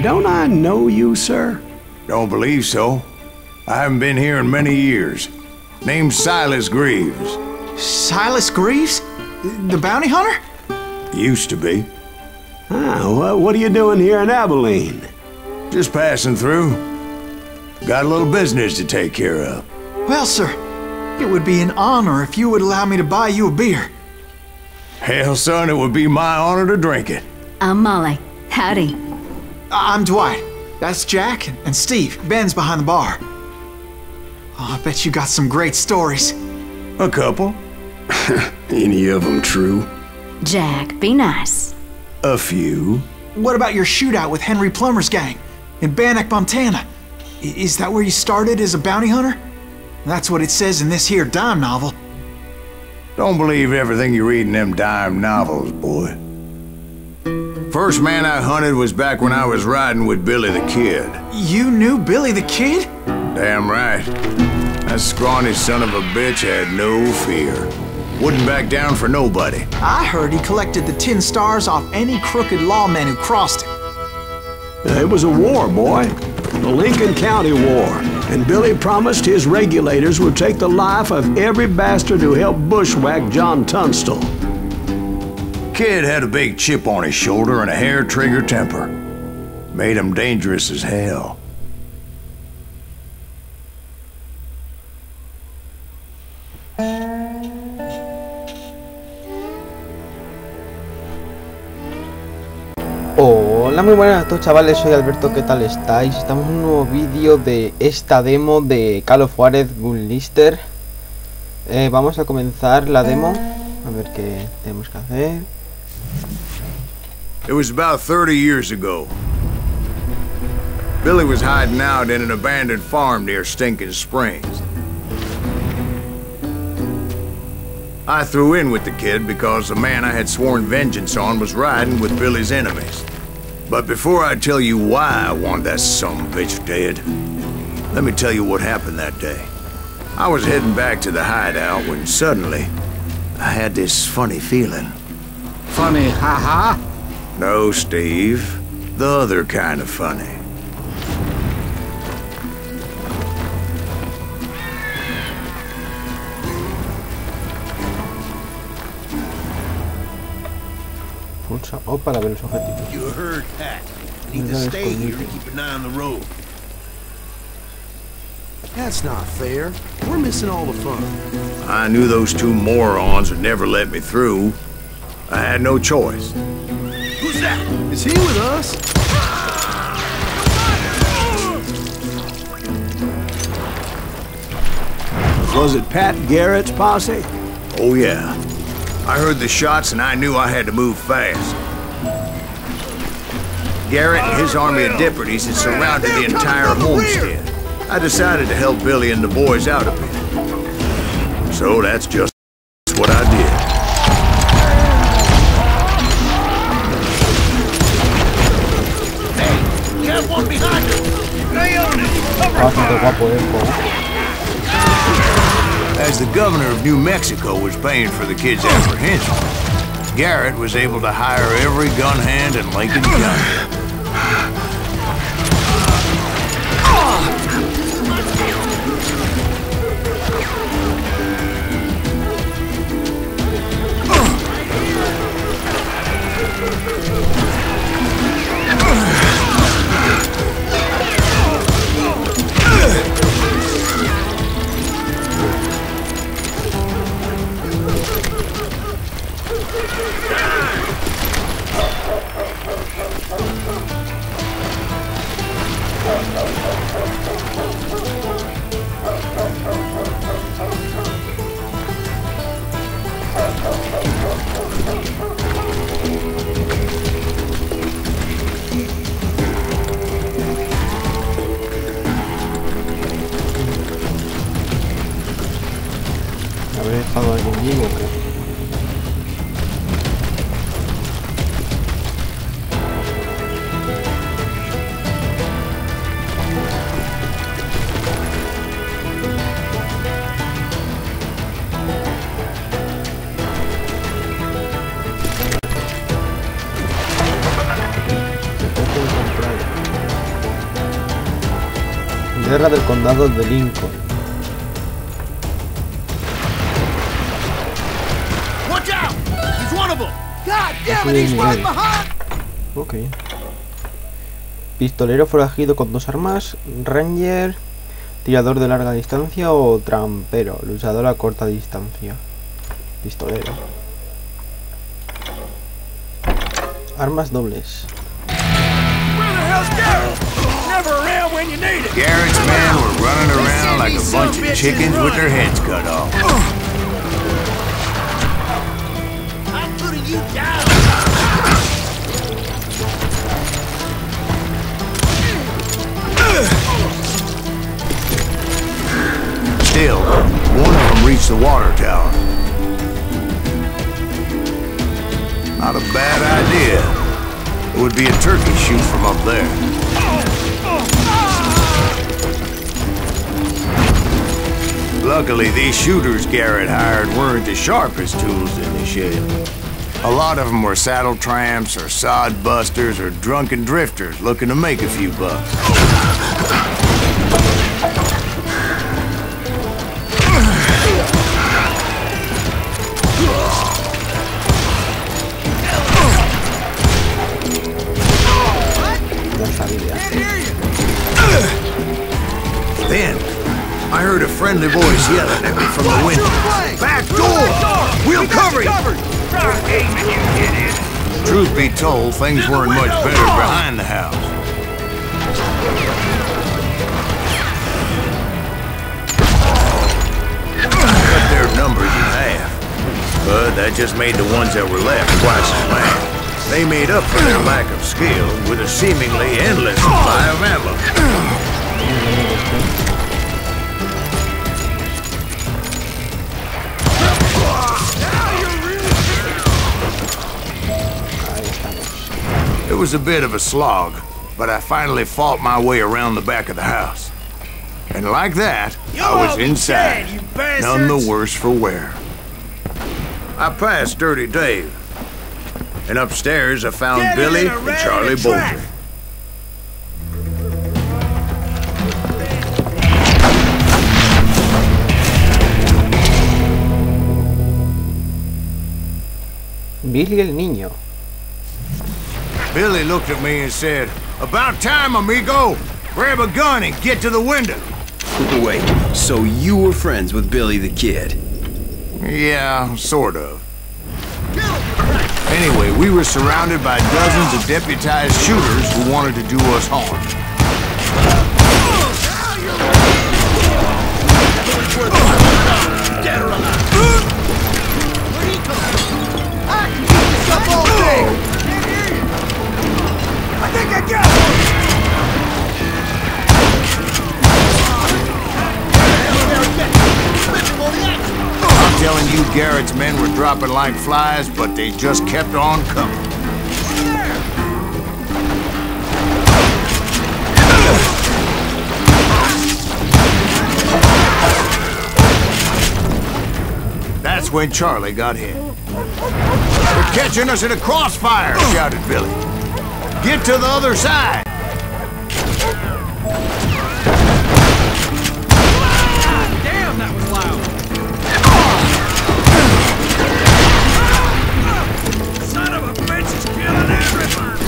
don't I know you, sir? Don't believe so. I haven't been here in many years. Name's Silas Greaves. Silas Greaves? The bounty hunter? Used to be. Ah, what are you doing here in Abilene? Just passing through. Got a little business to take care of. Well, sir, it would be an honor if you would allow me to buy you a beer. Hell, son, it would be my honor to drink it. I'm Molly. Howdy. I'm Dwight. That's Jack and Steve. Ben's behind the bar. Oh, I bet you got some great stories. A couple. Any of them true? Jack, be nice. A few. What about your shootout with Henry Plummer's gang in Bannock, Montana? Is that where you started as a bounty hunter? That's what it says in this here dime novel. Don't believe everything you read in them dime novels, boy. First man I hunted was back when I was riding with Billy the Kid. You knew Billy the Kid? Damn right. That scrawny son of a bitch had no fear. Wouldn't back down for nobody. I heard he collected the 10 stars off any crooked lawmen who crossed him. It was a war, boy. The Lincoln County War. And Billy promised his regulators would take the life of every bastard who helped bushwhack John Tunstall. Kid had a big chip on his shoulder and a hair-trigger temper. Made him dangerous as hell. Hola, muy buenas a todos, chavales, soy Alberto, ¿qué tal estáis? Estamos en un nuevo vídeo de esta demo de Call of Juarez Gunslinger. Vamos a comenzar la demo, a ver qué tenemos que hacer. It was about 30 years ago. Billy was hiding out in an abandoned farm near Stinking Springs. I threw in with the kid because the man I had sworn vengeance on was riding with Billy's enemies. But before I tell you why I want that sumbitch dead, let me tell you what happened that day. I was heading back to the hideout when suddenly I had this funny feeling. Funny, haha? No, Steve. The other kind of funny. Pulsa O para ver los objetivos. You heard that. Need to stay here and keep an eye on the road. That's not fair. We're missing all the fun. I knew those two morons would never let me through. I had no choice. Who's that? Is he with us? Was it Pat Garrett's posse? Oh, yeah. I heard the shots and I knew I had to move fast. Garrett and his army of deputies had surrounded the entire homestead. I decided to help Billy and the boys out a bit. So that's just what I did. Hey, you have one behind you. Stay on it. Bastante guapo, As the governor of New Mexico was paying for the kid's apprehension, Garrett was able to hire every gun hand in Lincoln County. ¿Habré dejado a alguien vivo o qué? Me tengo que encontrar. Guerra del Condado de Lincoln. Watch out! He's one of them! God damn it, it, he's right nivel. behind! Ok. Pistolero forajido con 2 armas. Ranger. Tirador de larga distancia o trampero. Luchador a corta distancia. Pistolero. Armas dobles. Garrett's men were running around like a bunch of chickens with their heads cut off. I'm putting you down! Still, one of them reached the water tower. Not a bad idea. It would be a turkey shoot from up there. Luckily, these shooters Garrett hired weren't the sharpest tools in the shed. A lot of them were saddle tramps or sod busters or drunken drifters looking to make a few bucks. Then, I heard a friendly voice yelling at me from the window. Back door! We'll cover you! Truth be told, things weren't much better behind the house. Cut their numbers in half. But that just made the ones that were left twice as mad. They made up for their lack of skill with a seemingly endless supply of ammo. It was a bit of a slog, but I finally fought my way around the back of the house. And like that, I was inside, none the worse for wear. I passed Dirty Dave, and upstairs I found Billy and Charlie Bolger. Billy el niño. Billy looked at me and said, "About time, amigo! Grab a gun and get to the window." Wait, so you were friends with Billy the Kid? Yeah, sort of. Anyway, we were surrounded by dozens of deputized shooters who wanted to do us harm. I think I got it! I'm telling you, Garrett's men were dropping like flies, but they just kept on coming. That's when Charlie got hit. "They're catching us in a crossfire!" shouted Billy. "Get to the other side!" Damn, that was loud! Son of a bitch is killing everybody!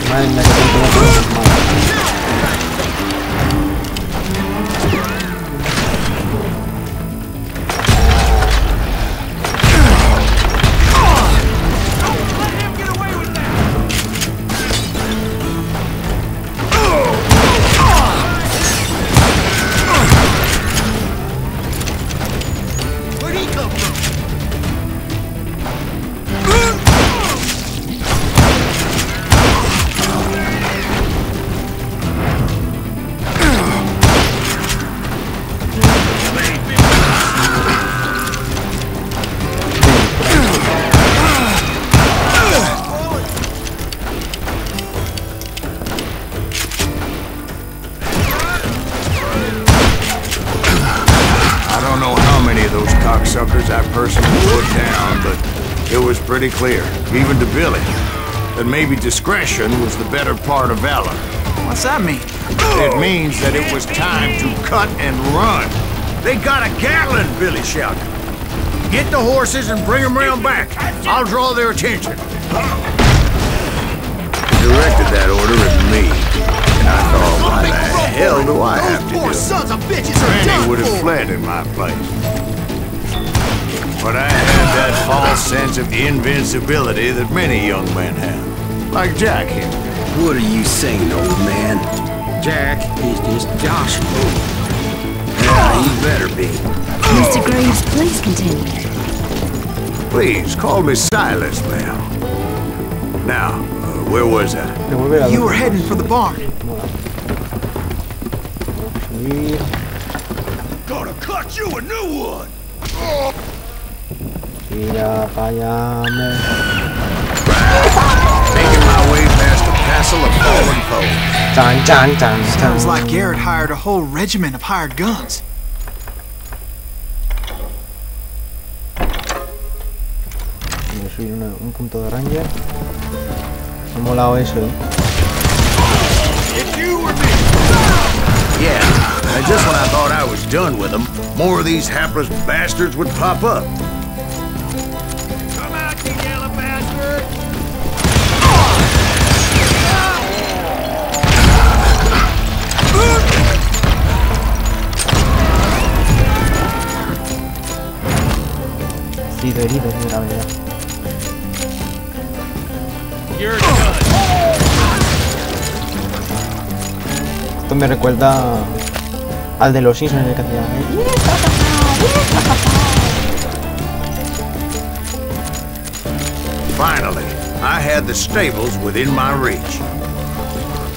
Madre mía, que tengo que cocksuckers I personally put down, but it was pretty clear, even to Billy, that maybe discretion was the better part of valor. What's that mean? It means that it was time to cut and run. They got a Gatling, Billy shouted. Get the horses and bring them round back. I'll draw their attention. He directed that order at me, and I thought, why the hell do I have to do it? Granny would have fled in my place. But I had that false sense of invincibility that many young men have, like Jack here. What are you saying, old man? Jack is just Joshua. Yeah, you better be. Mr. Graves, please continue. Please, call me Silas, ma'am. Now, where was I? You were heading for the barn. Gonna cut you a new one. Making my way past a castle of fallen foes. Sounds like Garrett hired a whole regiment of hired guns. Yo soy un punto de ranger. Me ha molado eso, Yeah, and just when I thought I was done with them, more of these hapless bastards would pop up. Come out, you yellow bastard. Sido herido de gravedad. You're done. Esto me recuerda al de los Simpsons en el que hacía. Finally, I had the stables within my reach.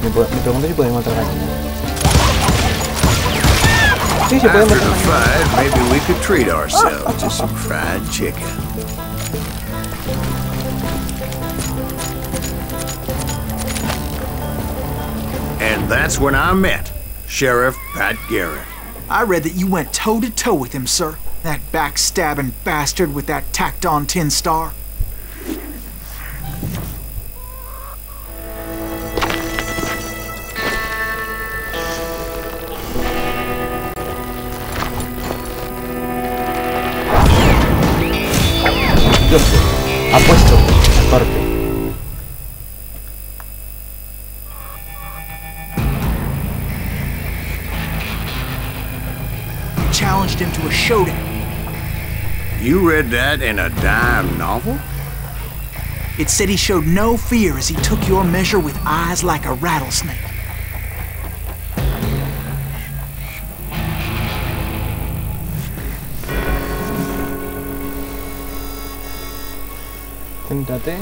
Me pregunto si podemos matar aquí. Sí, se puede After matar. the fight, maybe we could treat ourselves to some fried chicken. And that's when I met Sheriff Pat Garrett. I read that you went toe-to-toe with him, sir. That backstabbing bastard with that tacked-on tin star. Dios, ha puesto torpe. Challenged him to a showdown. You read that in a dime novel? It said he showed no fear as he took your measure with eyes like a rattlesnake. Céntrate.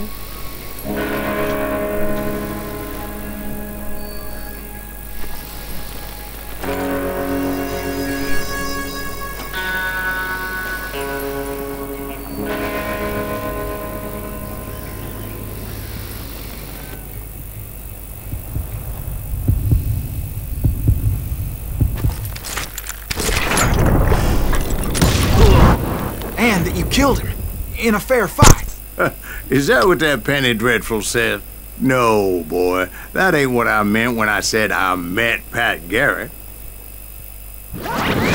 And that you killed him in a fair fight. Is that what that Penny Dreadful said? No, boy. That ain't what I meant when I said I met Pat Garrett.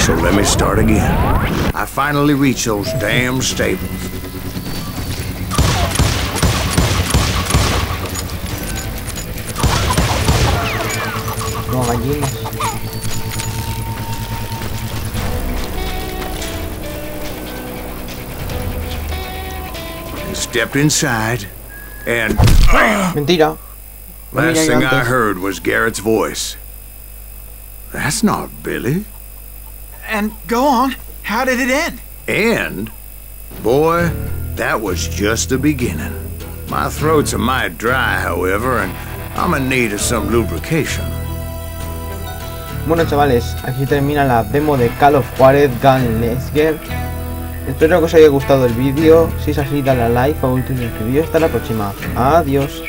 So let me start again. I finally reached those damn stables. No gallinas. Stepped inside, and Mentira. last thing I heard was Garrett's voice. That's not Billy. And go on. How did it end? And, boy, that was just the beginning. My throat's a mite dry, however, and I'm in need of some lubrication. Bueno, chavales, aquí termina la demo de Call of Juarez Gunslinger. Espero que os haya gustado el vídeo. Si es así, dale a like, favorito y suscribiros. Hasta la próxima. Adiós.